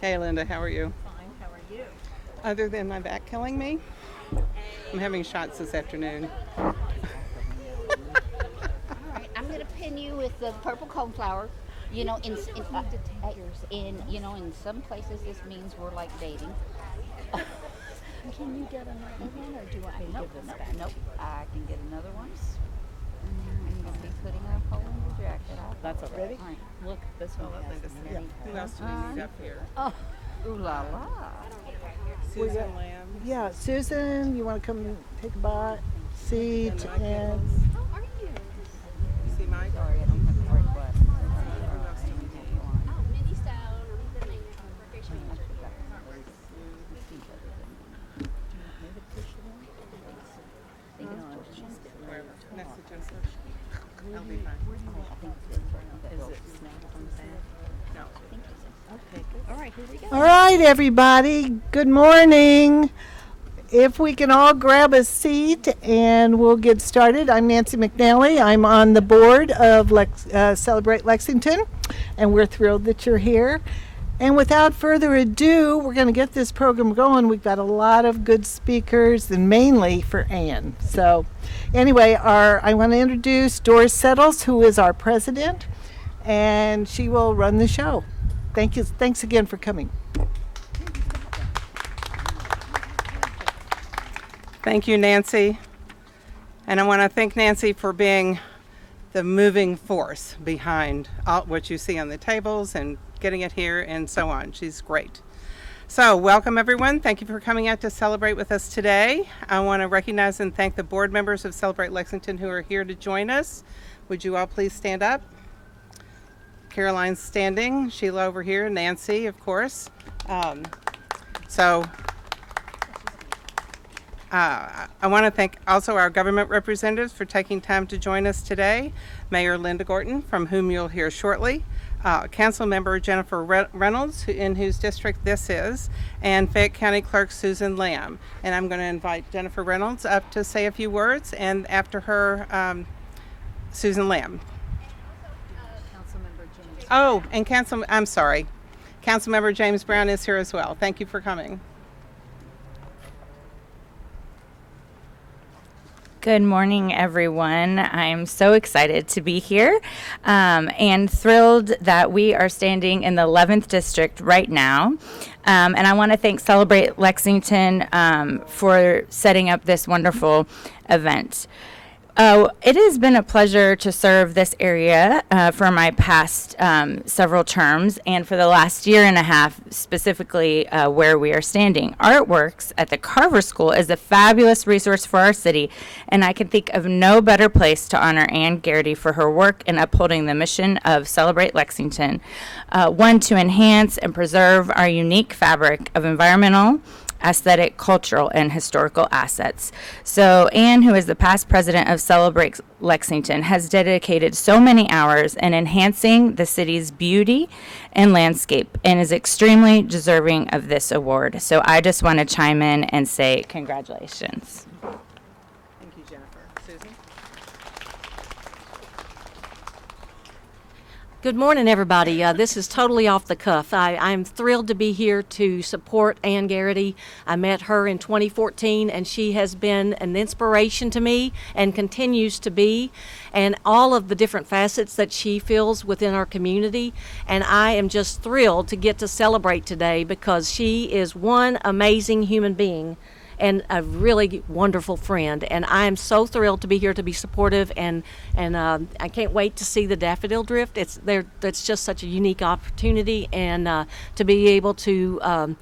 Hey, Linda, how are you? Fine, how are you? Other than my back killing me, I'm having shots this afternoon. All right, I'm gonna pin you with the purple coneflower. In some places this means we're like dating. Can you get another one, or do you want me to Nope, give this nope, back? nope. I can get another one. I'm gonna be putting a hole in your jacket. That's all right. All right. Look, this one Let has Linda see. many. Who else do we need up here? Oh, ooh la la. Susan Lamb. Yeah, Susan, you want to come take a seat And Mike and Nichols. How are you? You see Mike? Sorry, I don't have the right glass. Who else do we need? Mindy Stone, I'm the main recreation manager. Wherever. Next to Joseph. I'll be fine. Is it snapped on that? No. Okay, good. All right, here we go. all right, everybody. Good morning. If we can all grab a seat and we'll get started. I'm Nancy McNally. I'm on the board of Celebrate Lexington, and we're thrilled that you're here. And without further ado, we're going to get this program going. We've got a lot of good speakers, and mainly for Ann. So anyway, I want to introduce Doris Settles, who is our president, and she will run the show. Thank you. Thanks again for coming. Thank you, Nancy. And I want to thank Nancy for being the moving force behind all what you see on the tables and getting it here and so on. She's great. So welcome, everyone. Thank you for coming out to celebrate with us today. I want to recognize and thank the board members of Celebrate Lexington who are here to join us. Would you all please stand up? Caroline's standing, Sheila over here, Nancy, of course. I want to thank also our government representatives for taking time to join us today. Mayor Linda Gorton, from whom you'll hear shortly. Council member Jennifer Reynolds, in whose district this is, and Fayette County Clerk Susan Lamb. And I'm going to invite Jennifer Reynolds up to say a few words, and after her, Susan Lamb. Councilmember James. Oh, and Councilmember James Brown is here as well. Thank you for coming. Good morning, everyone. I'm so excited to be here and thrilled that we are standing in the 11th District right now. And I want to thank Celebrate Lexington for setting up this wonderful event. It has been a pleasure to serve this area for my past several terms, and for the last year and a half, specifically where we are standing. Artworks at the Carver School is a fabulous resource for our city, and I can think of no better place to honor Ann Garrity for her work in upholding the mission of Celebrate Lexington, one to enhance and preserve our unique fabric of environmental, aesthetic, cultural, and historical assets. So Ann, who is the past president of Celebrate Lexington, has dedicated so many hours in enhancing the city's beauty and landscape and is extremely deserving of this award. So I just want to chime in and say congratulations. Thank you, Jennifer. Susan? Good morning, everybody. This is totally off the cuff. I'm thrilled to be here to support Ann Garrity. I met her in 2014, and she has been an inspiration to me and continues to be, and all of the different facets that she fills within our community. And I am just thrilled to get to celebrate today because she is one amazing human being and a really wonderful friend. And I am so thrilled to be here to be supportive, and I can't wait to see the daffodil drift. That's just such a unique opportunity, and to be able to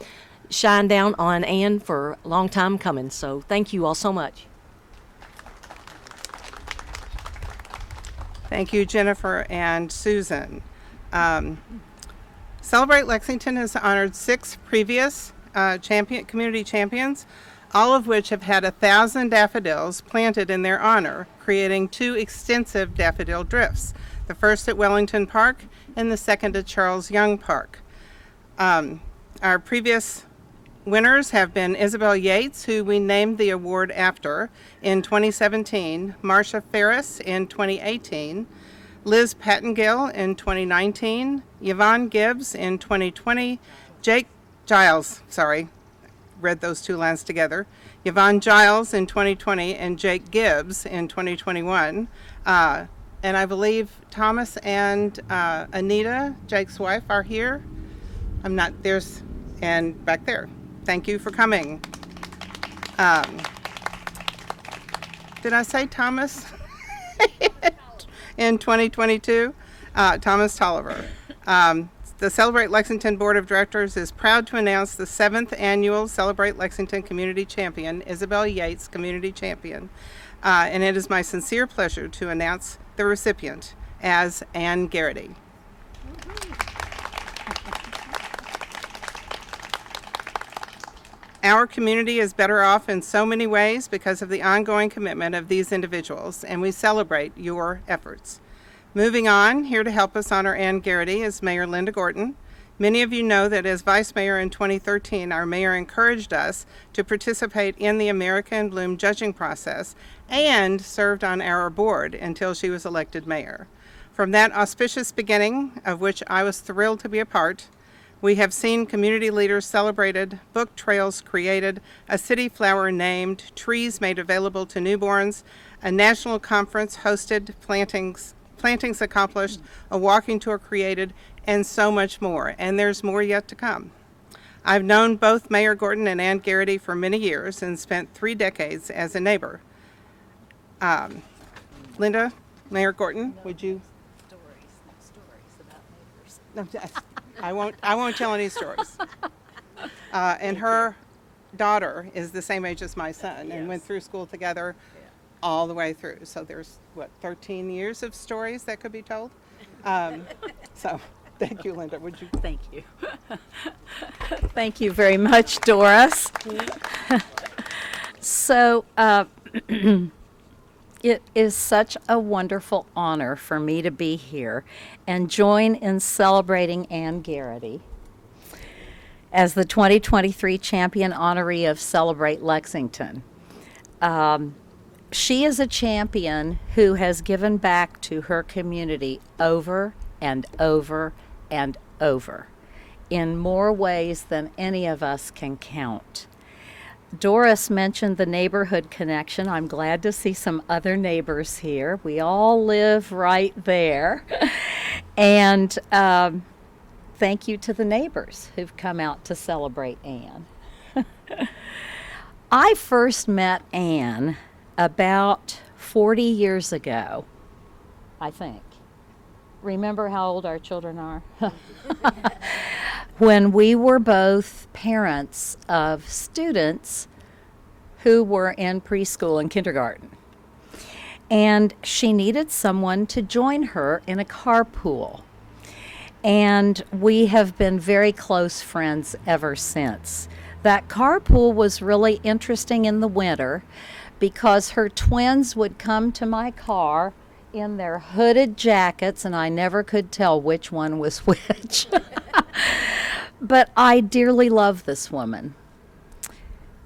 shine down on Ann for a long time coming. So thank you all so much. Thank you, Jennifer and Susan. Celebrate Lexington has honored 6 previous community champions, all of which have had 1,000 daffodils planted in their honor, creating 2 extensive daffodil drifts, the first at Wellington Park and the second at Charles Young Park. Our previous winners have been Isabel Yates, who we named the award after in 2017, Marcia Ferris in 2018, Liz Pattengill in 2019, Yvonne Gibbs in 2020, Jake Giles, sorry, read those two lines together. Yvonne Giles in 2020 and Jake Gibbs in 2021. And I believe Thomas and Anita, Jake's wife, are here. I'm not, there's, and back there. Thank you for coming. Did I say Thomas? In 2022, Thomas Tolliver. The Celebrate Lexington Board of Directors is proud to announce the 7th annual Celebrate Lexington Community Champion, Isabel Yates Community Champion. And it is my sincere pleasure to announce the recipient as Ann Garrity. Our community is better off in so many ways because of the ongoing commitment of these individuals, and we celebrate your efforts. Moving on, here to help us honor Ann Garrity is Mayor Linda Gorton. Many of you know that as Vice Mayor in 2013, our mayor encouraged us to participate in the America in Bloom judging process and served on our board until she was elected mayor. From that auspicious beginning, of which I was thrilled to be a part, we have seen community leaders celebrated, book trails created, a city flower named, trees made available to newborns, a national conference hosted, plantings accomplished, a walking tour created, and so much more. And there's more yet to come. I've known both Mayor Gorton and Ann Garrity for many years and spent 3 decades as a neighbor. Linda, Mayor Gorton, would you? Stories about neighbors. No, I won't tell any stories. And her daughter is the same age as my son and went through school together all the way through. So there's, 13 years of stories that could be told? So thank you, Linda. Would you? Thank you. Thank you very much, Doris. So it is such a wonderful honor for me to be here and join in celebrating Ann Garrity as the 2023 champion honoree of Celebrate Lexington. She is a champion who has given back to her community over and over and over in more ways than any of us can count. Doris mentioned the neighborhood connection. I'm glad to see some other neighbors here. We all live right there. And thank you to the neighbors who've come out to celebrate Ann. I first met Ann about 40 years ago, I think. Remember how old our children are? When we were both parents of students who were in preschool and kindergarten. And she needed someone to join her in a carpool. And we have been very close friends ever since. That carpool was really interesting in the winter because her twins would come to my car in their hooded jackets, and I never could tell which one was which. But I dearly love this woman.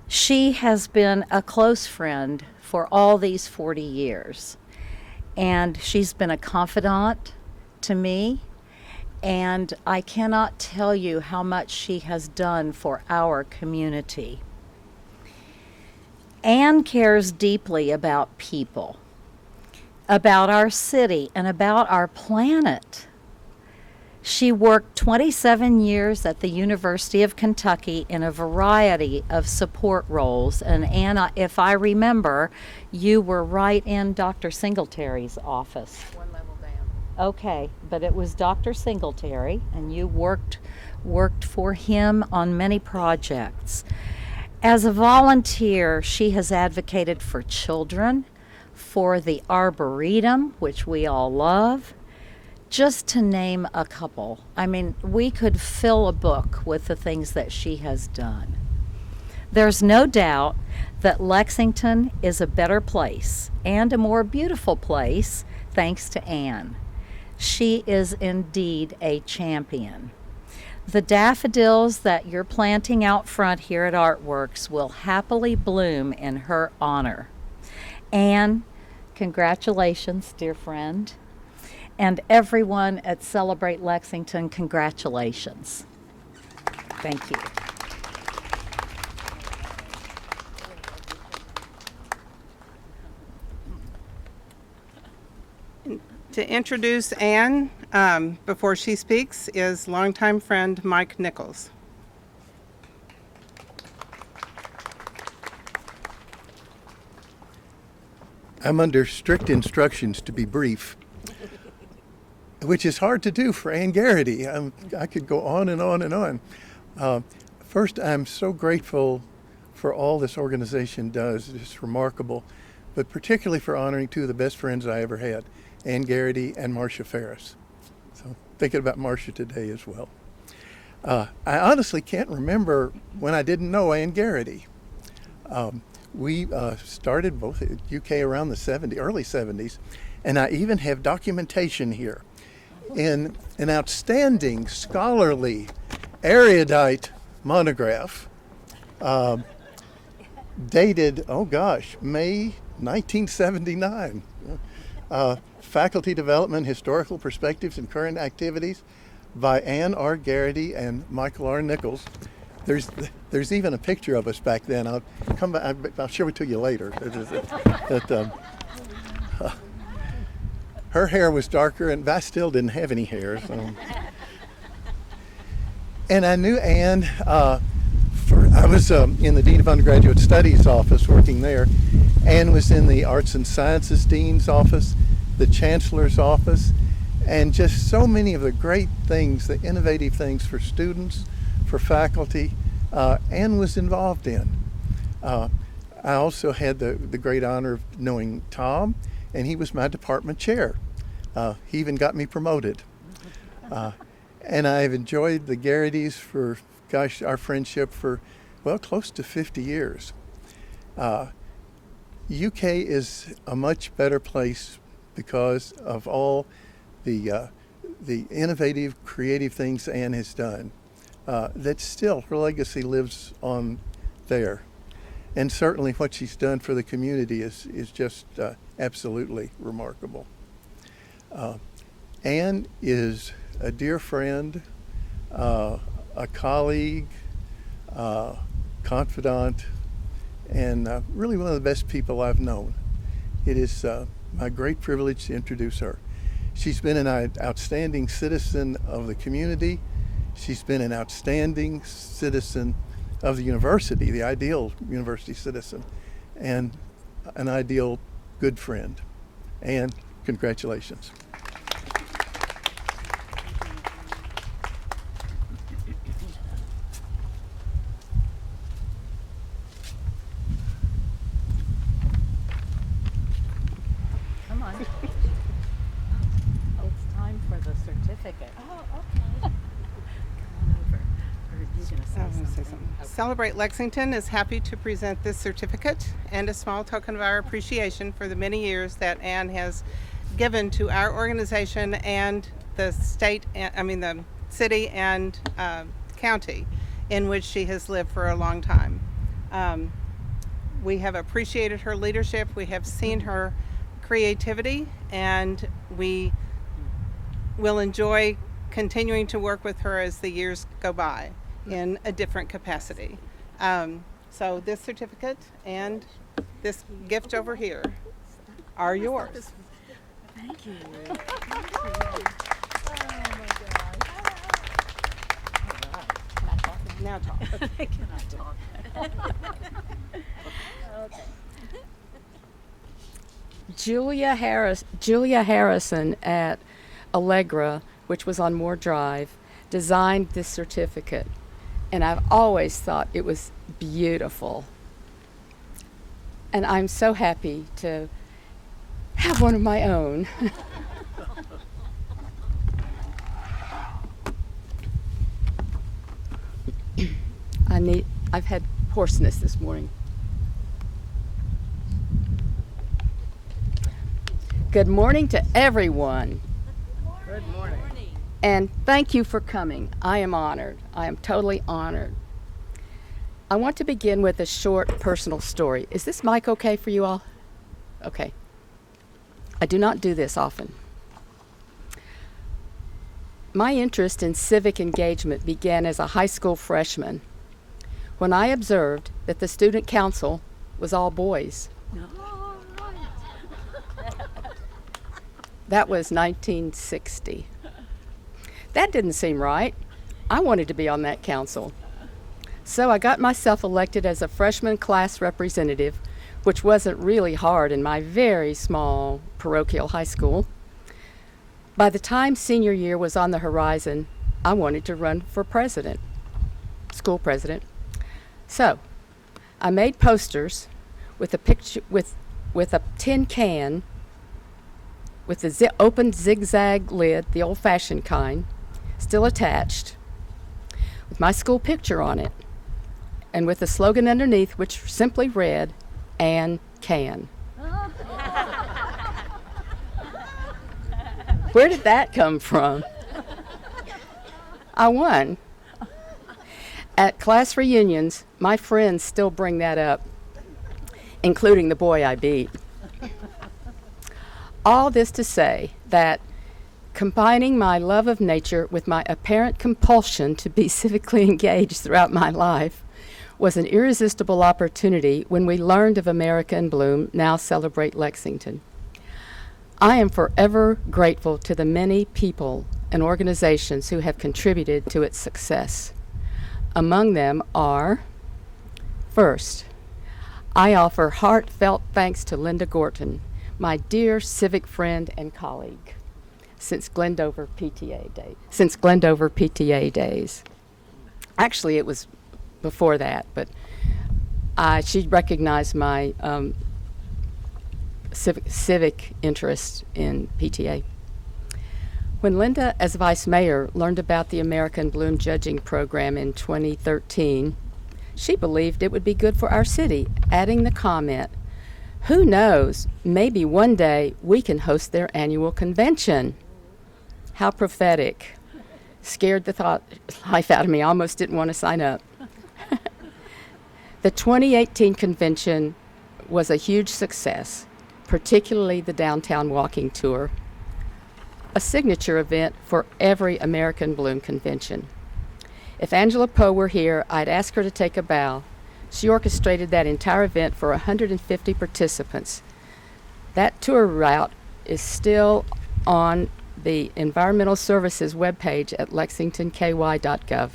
She has been a close friend for all these 40 years, and she's been a confidant to me, and I cannot tell you how much she has done for our community. Ann cares deeply about people, about our city, and about our planet. She worked 27 years at the University of Kentucky in a variety of support roles. And Anna, if I remember, you were right in Dr. Singletary's office. One level down. Okay, but it was Dr. Singletary, and you worked for him on many projects. As a volunteer, she has advocated for children, for the Arboretum, which we all love, just to name a couple. I mean, we could fill a book with the things that she has done. There's no doubt that Lexington is a better place and a more beautiful place thanks to Ann. She is indeed a champion. The daffodils that you're planting out front here at Artworks will happily bloom in her honor. Ann, congratulations, dear friend. And everyone at Celebrate Lexington, congratulations. Thank you. To introduce Anne before she speaks is longtime friend Mike Nichols. I'm under strict instructions to be brief, which is hard to do for Ann Garrity. I could go on and on and on. First, I'm so grateful for all this organization does. It's remarkable, but particularly for honoring two of the best friends I ever had, Ann Garrity and Marcia Ferris. So thinking about Marcia today as well. I honestly can't remember when I didn't know Ann Garrity. We started both at UK around the early 70s, and I even have documentation here in an outstanding scholarly erudite monograph dated, May 1979. Faculty Development, Historical Perspectives and Current Activities by Ann R. Garrity and Michael R. Nichols. There's even a picture of us back then. I'll show it to you later. Her hair was darker, and I still didn't have any hair. So. And I knew Ann. I was in the Dean of Undergraduate Studies office working there. Ann was in the Arts and Sciences Dean's office, the Chancellor's office, and just so many of the great things, the innovative things for students, for faculty, Ann was involved in. I also had the great honor of knowing Tom, and he was my department chair. He even got me promoted. And I've enjoyed the Garritys for, our friendship for, close to 50 years. UK is a much better place because of all the innovative, creative things Ann has done. That still, her legacy lives on there. And certainly what she's done for the community is just absolutely remarkable. Ann is a dear friend, a colleague, confidant, and really one of the best people I've known. It is my great privilege to introduce her. She's been an outstanding citizen of the community. She's been an outstanding citizen of the university, the ideal university citizen, and an ideal good friend. And congratulations. Come on. It's time for the certificate. Oh, okay. Come on over. Or are you going to say I was gonna say something? something. Celebrate Lexington is happy to present this certificate and a small token of our appreciation for the many years that Ann has given to our organization and the the city and county in which she has lived for a long time. We have appreciated her leadership. We have seen her creativity, and we will enjoy continuing to work with her as the years go by in a different capacity. So this certificate and this gift over here are yours. Thank you. Now talk. Julia Harrison at Allegra, which was on Moore Drive, designed this certificate, and I've always thought it was beautiful. And I'm so happy to have one of my own. I've had hoarseness this morning. Good morning to everyone. Good morning. And thank you for coming. I am honored. I am totally honored. I want to begin with a short personal story. Is this mic okay for you all? Okay. I do not do this often. My interest in civic engagement began as a high school freshman when I observed that the student council was all boys. That was 1960. That didn't seem right. I wanted to be on that council. So I got myself elected as a freshman class representative, which wasn't really hard in my very small parochial high school. By the time senior year was on the horizon, I wanted to run for president, school president. So I made posters with a picture with a tin can with the open zigzag lid, the old-fashioned kind, still attached, with my school picture on it, and with a slogan underneath which simply read, "Ann can." Where did that come from? I won. At class reunions, my friends still bring that up, including the boy I beat. All this to say that combining my love of nature with my apparent compulsion to be civically engaged throughout my life was an irresistible opportunity when we learned of America in Bloom, now Celebrate Lexington. I am forever grateful to the many people and organizations who have contributed to its success. Among them are, first, I offer heartfelt thanks to Linda Gorton, my dear civic friend and colleague, since Glendover PTA days. Actually, it was before that, but she recognized my civic interest in PTA. When Linda, as vice mayor, learned about the American Bloom judging program in 2013, she believed it would be good for our city, adding the comment, "Who knows, maybe one day we can host their annual convention." How prophetic. Scared the life out of me. I almost didn't want to sign up. The 2018 convention was a huge success, particularly the downtown walking tour, a signature event for every American Bloom convention. If Angela Poe were here, I'd ask her to take a bow. She orchestrated that entire event for 150 participants. That tour route is still on the Environmental Services webpage at lexingtonky.gov.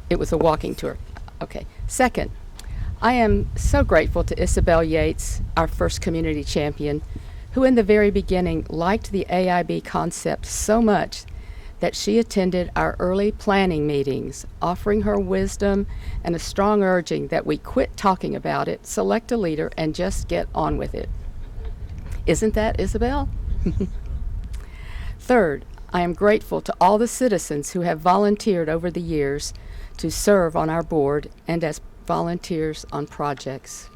It was a walking tour. Okay. Second, I am so grateful to Isabel Yates, our first community champion, who in the very beginning liked the AIB concept so much that she attended our early planning meetings, offering her wisdom and a strong urging that we quit talking about it, select a leader, and just get on with it. Isn't that Isabel? Third, I am grateful to all the citizens who have volunteered over the years to serve on our board and as volunteers on projects.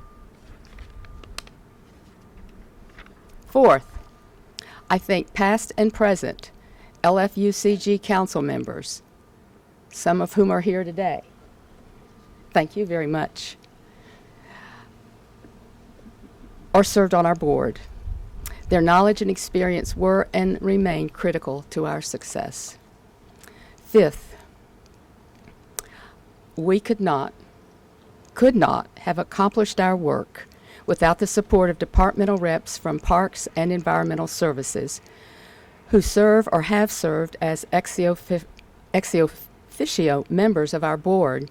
Fourth, I thank past and present LFUCG council members, some of whom are here today. Thank you very much. Or served on our board. Their knowledge and experience were and remain critical to our success. Fifth, we could not have accomplished our work without the support of departmental reps from Parks and Environmental Services who serve or have served as ex officio members of our board.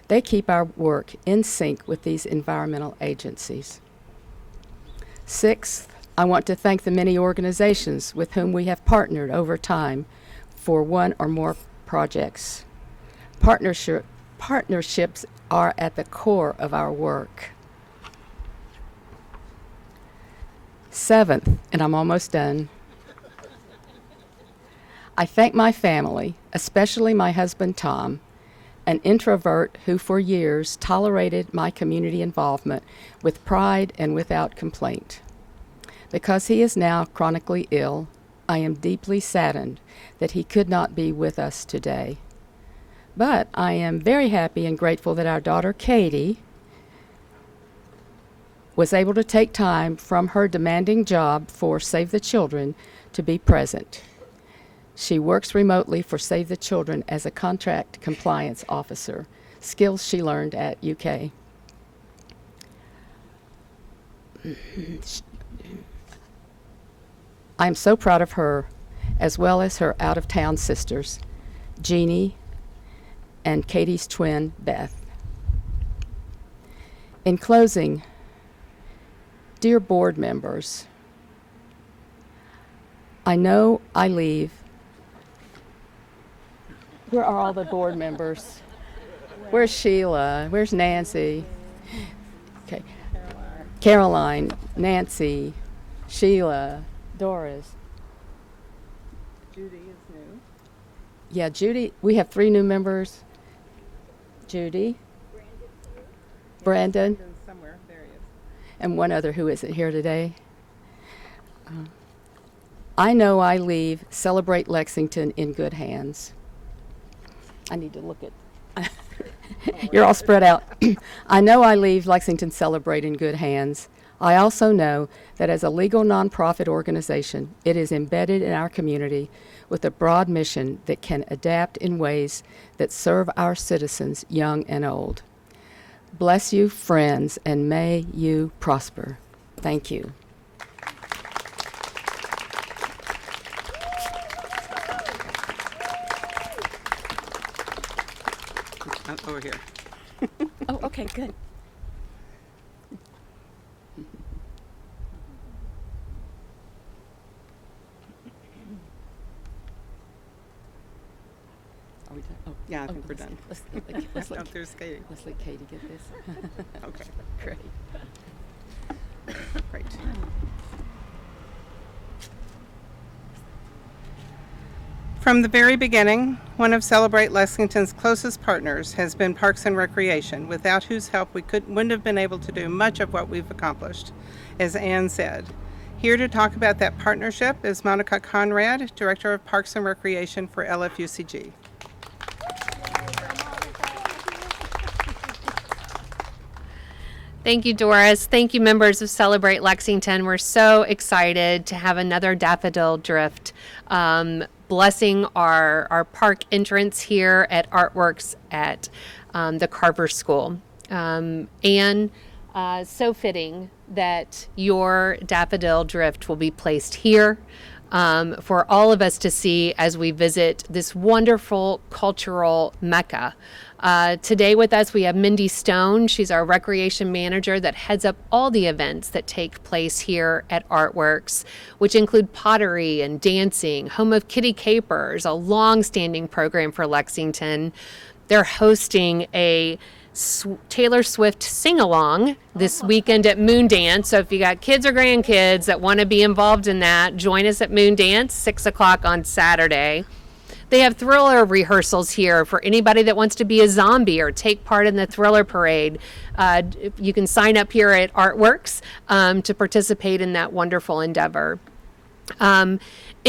They keep our work in sync with these environmental agencies. Sixth, I want to thank the many organizations with whom we have partnered over time for one or more projects. Partnerships are at the core of our work. Seventh, and I'm almost done, I thank my family, especially my husband Tom, an introvert who for years tolerated my community involvement with pride and without complaint. Because he is now chronically ill, I am deeply saddened that he could not be with us today. But I am very happy and grateful that our daughter Katie was able to take time from her demanding job for Save the Children to be present. She works remotely for Save the Children as a contract compliance officer, skills she learned at UK. I am so proud of her, as well as her out-of-town sisters, Jeannie and Katie's twin, Beth. In closing, dear board members, I know I leave. Where are all the board members? Where's Sheila? Where's Nancy? Okay. Caroline, Nancy, Sheila, Doris. Judy is new. Yeah, Judy, we have 3 new members. Judy, Brandon, Somewhere, there he is. and one other who isn't here today. I know I leave Celebrate Lexington in good hands. I need to look at. You're all spread out. I know I leave Lexington Celebrate in good hands. I also know that as a legal nonprofit organization, it is embedded in our community with a broad mission that can adapt in ways that serve our citizens, young and old. Bless you, friends, and may you prosper. Thank you. Over here. Oh, okay, good. Are we done? Oh, Yeah, I think we're done. Let's No, let, there's Katie. let's let Katie get this. Okay, Great. great. From the very beginning, one of Celebrate Lexington's closest partners has been Parks and Recreation, without whose help we wouldn't have been able to do much of what we've accomplished, as Ann said. Here to talk about that partnership is Monica Conrad, Director of Parks and Recreation for LFUCG. Thank you, Doris. Thank you, members of Celebrate Lexington. We're so excited to have another daffodil drift blessing our park entrance here at Artworks at the Carver School. And so fitting that your daffodil drift will be placed here for all of us to see as we visit this wonderful cultural mecca. Today with us, we have Mindy Stone. She's our recreation manager that heads up all the events that take place here at Artworks, which include pottery and dancing, home of Kitty Capers, a long-standing program for Lexington. They're hosting a Taylor Swift sing-along this weekend at Moon Dance. So if you got kids or grandkids that want to be involved in that, join us at Moon Dance, 6 o'clock on Saturday. They have Thriller rehearsals here for anybody that wants to be a zombie or take part in the Thriller parade. You can sign up here at Artworks to participate in that wonderful endeavor. In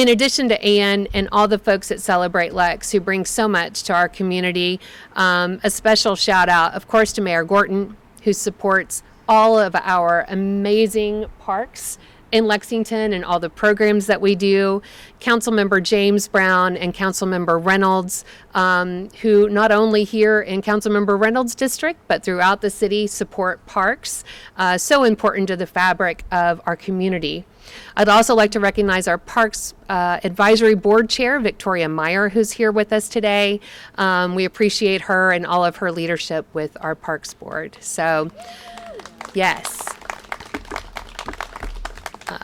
addition to Ann and all the folks at Celebrate Lex who bring so much to our community, a special shout out, of course, to Mayor Gorton, who supports all of our amazing parks in Lexington and all the programs that we do. Councilmember James Brown and Councilmember Reynolds, who not only here in Councilmember Reynolds' district, but throughout the city support parks, so important to the fabric of our community. I'd also like to recognize our Parks Advisory Board Chair, Victoria Meyer, who's here with us today. We appreciate her and all of her leadership with our Parks Board. So, yes.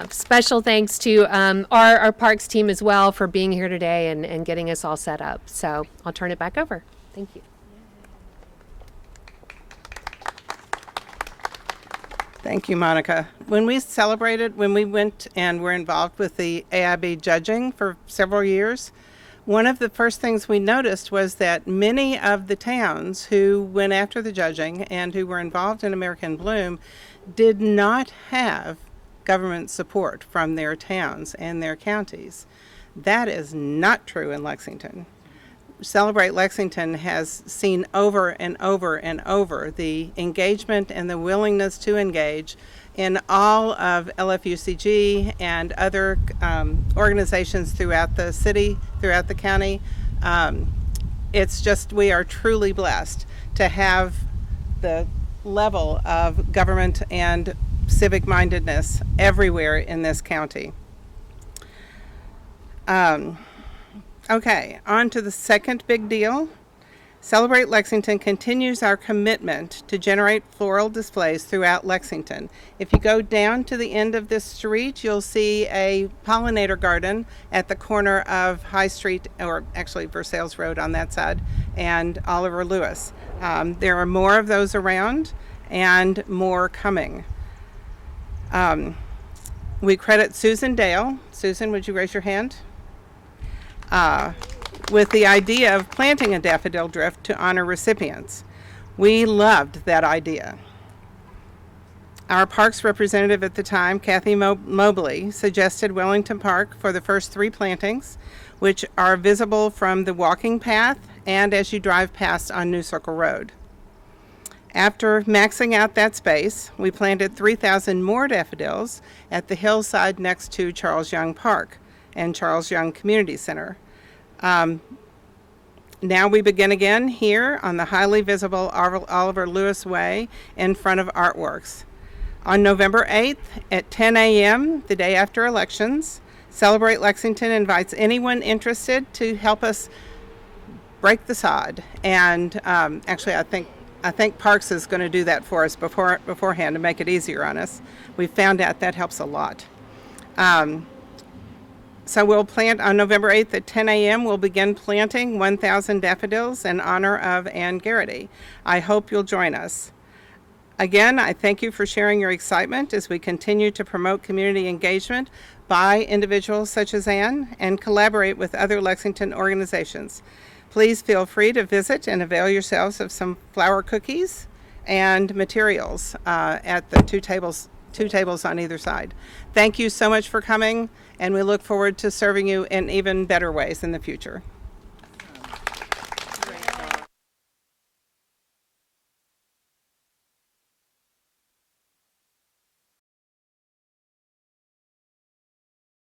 Special thanks to our Parks team as well for being here today and getting us all set up. So I'll turn it back over. Thank you. Thank you, Monica. When we went and were involved with the AIB judging for several years, one of the first things we noticed was that many of the towns who went after the judging and who were involved in American Bloom did not have government support from their towns and their counties. That is not true in Lexington. Celebrate Lexington has seen over and over and over the engagement and the willingness to engage in all of LFUCG and other organizations throughout the city, throughout the county. It's just, we are truly blessed to have the level of government and civic mindedness everywhere in this county. Okay, on to the second big deal. Celebrate Lexington continues our commitment to generate floral displays throughout Lexington. If you go down to the end of this street, you'll see a pollinator garden at the corner of High Street, or actually Versailles Road on that side, and Oliver Lewis. There are more of those around and more coming. We credit Susan Dale. Susan, would you raise your hand? With the idea of planting a daffodil drift to honor recipients. We loved that idea. Our parks representative at the time, Kathy Mobley, suggested Wellington Park for the first 3 plantings, which are visible from the walking path and as you drive past on New Circle Road. After maxing out that space, we planted 3,000 more daffodils at the hillside next to Charles Young Park and Charles Young Community Center. Now we begin again here on the highly visible Oliver Lewis Way in front of Artworks. On November 8th at 10 a.m., the day after elections, Celebrate Lexington invites anyone interested to help us break the sod. And actually, I think Parks is going to do that for us beforehand to make it easier on us. We found out that helps a lot. So we'll plant on November 8th at 10 a.m. We'll begin planting 1,000 daffodils in honor of Ann Garrity. I hope you'll join us. Again, I thank you for sharing your excitement as we continue to promote community engagement by individuals such as Ann and collaborate with other Lexington organizations. Please feel free to visit and avail yourselves of some flower cookies and materials at the two tables on either side. Thank you so much for coming, and we look forward to serving you in even better ways in the future.